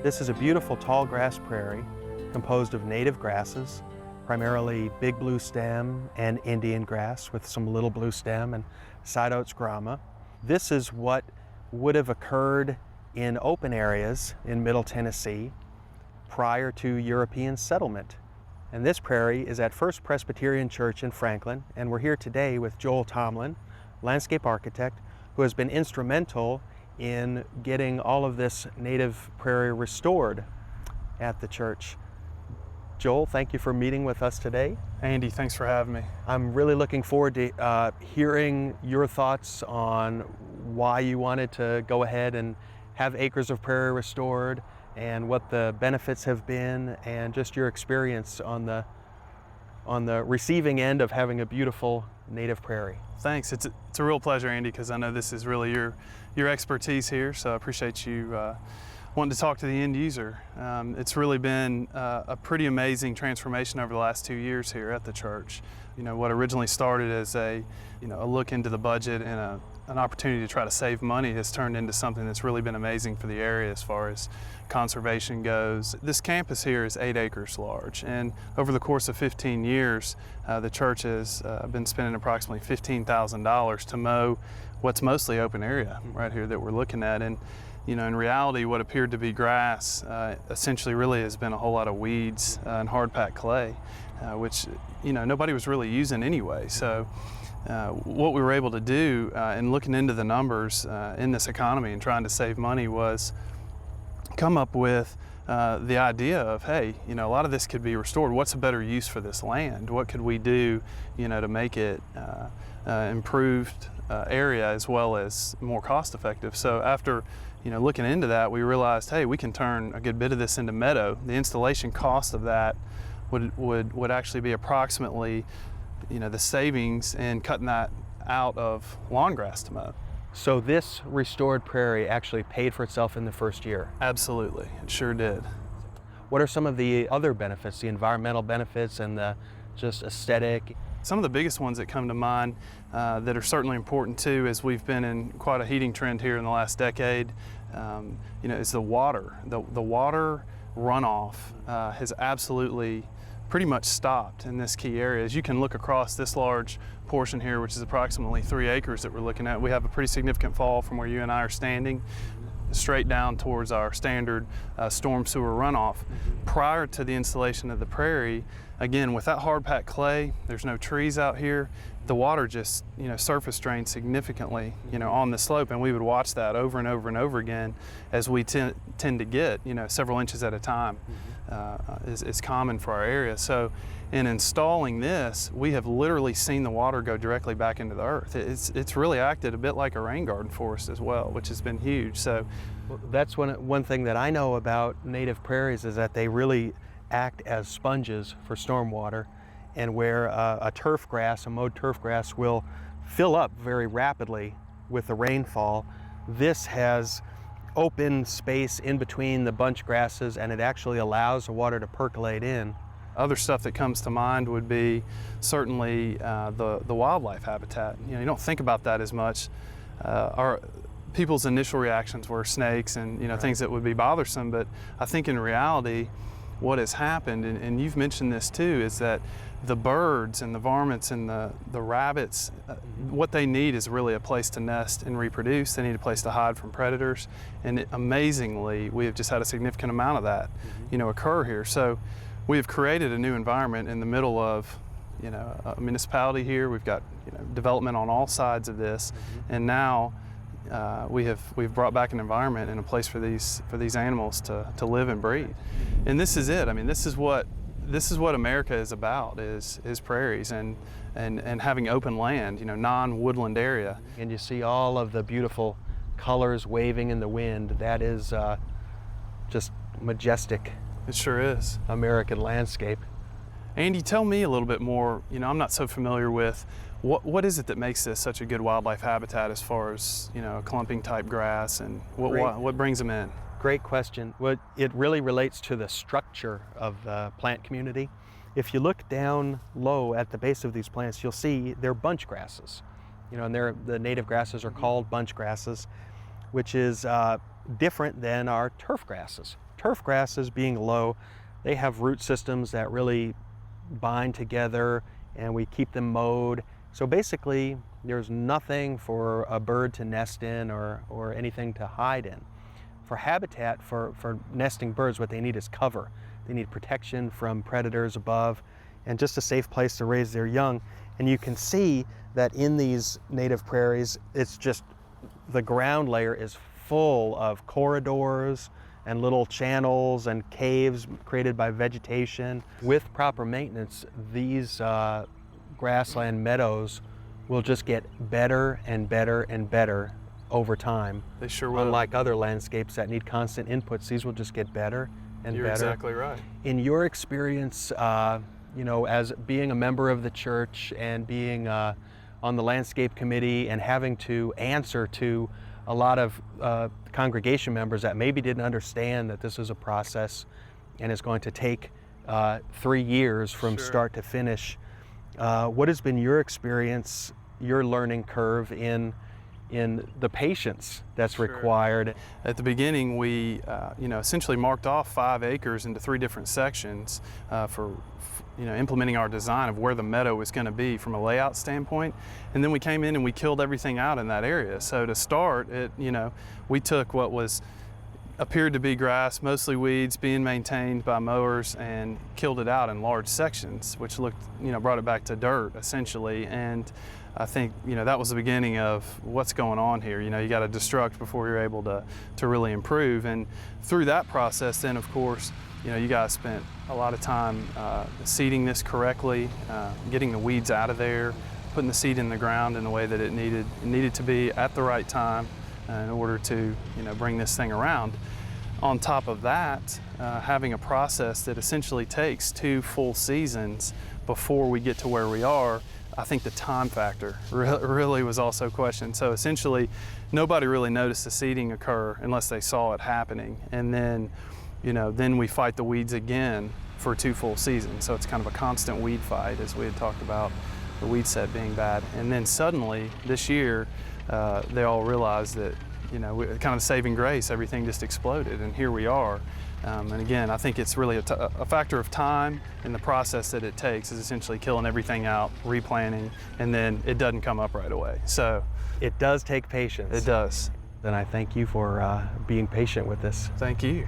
This is a beautiful tall grass prairie composed of native grasses, primarily big blue stem and Indian grass with some little blue stem and side oats grama. This is what would have occurred in open areas in Middle Tennessee prior to European settlement. And this prairie is at First Presbyterian Church in Franklin, and we're here today with Joel Tomlin, landscape architect, who has been instrumental in getting all of this native prairie restored at the church. Joel, thank you for meeting with us today. Andy, thanks for having me. I'm really looking forward to hearing your thoughts on why you wanted to go ahead and have acres of prairie restored and what the benefits have been and just your experience on the receiving end of having a beautiful native prairie. Thanks. It's a real pleasure, Andy, because I know this is really your expertise here, so I appreciate you wanting to talk to the end user. It's really been a pretty amazing transformation over the last 2 years here at the church. You know, what originally started as a look into the budget and an opportunity to try to save money has turned into something that's really been amazing for the area as far as conservation goes. This campus here is 8 acres large, and over the course of 15 years, the church has been spending approximately $15,000 to mow what's mostly open area right here that we're looking at. And in reality, what appeared to be grass essentially really has been a whole lot of weeds and hard packed clay, which nobody was really using anyway. So what we were able to do in looking into the numbers in this economy and trying to save money was come up with the idea of, hey, a lot of this could be restored. What's a better use for this land? What could we do, to make it improved area as well as more cost effective? So after looking into that, we realized, hey, we can turn a good bit of this into meadow. The installation cost of that would actually be approximately the savings in cutting that out of lawn grass to mow. So this restored prairie actually paid for itself in the first year? Absolutely, it sure did. What are some of the other benefits, the environmental benefits and the just aesthetic? Some of the biggest ones that come to mind that are certainly important too, as we've been in quite a heating trend here in the last decade, is the water. The water runoff has absolutely pretty much stopped in this key area. As you can look across this large portion here, which is approximately 3 acres that we're looking at, we have a pretty significant fall from where you and I are standing straight down towards our standard storm sewer runoff. Prior to the installation of the prairie, again, with that hard packed clay, there's no trees out here, the water just surface drained significantly on the slope, and we would watch that over and over and over again as we tend to get several inches at a time. Is common for our area. So in installing this, we have literally seen the water go directly back into the earth. It's really acted a bit like a rain garden for us as well, which has been huge. So that's one thing that I know about native prairies is that they really act as sponges for stormwater, and where a mowed turf grass will fill up very rapidly with the rainfall, this has open space in between the bunch grasses, and it actually allows the water to percolate in. Other stuff that comes to mind would be certainly the wildlife habitat. You don't think about that as much. Our people's initial reactions were snakes and Right. things that would be bothersome, but I think in reality what has happened, and you've mentioned this too, is that the birds and the varmints and the rabbits, what they need is really a place to nest and reproduce. They need a place to hide from predators, and amazingly, we have just had a significant amount of that occur here. So we have created a new environment in the middle of a municipality here. We've got development on all sides of this, and now we've brought back an environment and a place for these animals to live and breed. And this is it. I mean, this is what America is about, is prairies and having open land, non-woodland area. And you see all of the beautiful colors waving in the wind. That is just majestic. It sure is. American landscape. Andy, tell me a little bit more. I'm not so familiar with what is it that makes this such a good wildlife habitat as far as clumping type grass, and what brings them in? Great question. Well, it really relates to the structure of the plant community. If you look down low at the base of these plants, you'll see they're bunch grasses. And the native grasses are called bunch grasses, which is different than our turf grasses. Turf grasses, being low, they have root systems that really bind together, and we keep them mowed. So basically, there's nothing for a bird to nest in or anything to hide in. For habitat, for nesting birds, what they need is cover. They need protection from predators above and just a safe place to raise their young. And you can see that in these native prairies, it's just the ground layer is full of corridors and little channels and caves created by vegetation. With proper maintenance, these grassland meadows will just get better and better and better over time. They sure will. Unlike other landscapes that need constant inputs, these will just get better and You're better. exactly right. In your experience, as being a member of the church and being on the landscape committee and having to answer to a lot of congregation members that maybe didn't understand that this is a process and is going to take 3 years from Sure. start to finish, what has been your experience, your learning curve in the patience that's Sure. required? At the beginning, we essentially marked off 5 acres into 3 different sections for implementing our design of where the meadow was going to be from a layout standpoint. And then we came in and we killed everything out in that area. So to start, we took what appeared to be grass, mostly weeds, being maintained by mowers, and killed it out in large sections, which brought it back to dirt essentially. And I think that was the beginning of what's going on here. You got to destruct before you're able to really improve. And through that process, then of course, you guys spent a lot of time seeding this correctly, getting the weeds out of there, putting the seed in the ground in the way that it needed to be at the right time in order to bring this thing around. On top of that, having a process that essentially takes 2 full seasons before we get to where we are, I think the time factor really was also questioned. So essentially, nobody really noticed the seeding occur unless they saw it happening. And then, then we fight the weeds again for 2 full seasons. So it's kind of a constant weed fight, as we had talked about the weed set being bad. And then suddenly, this year, they all realized that, kind of saving grace, everything just exploded, and here we are. And again, I think it's really a factor of time, and the process that it takes is essentially killing everything out, replanting, and then it doesn't come up right away. So It does take patience. it does. Then I thank you for being patient with this. Thank you.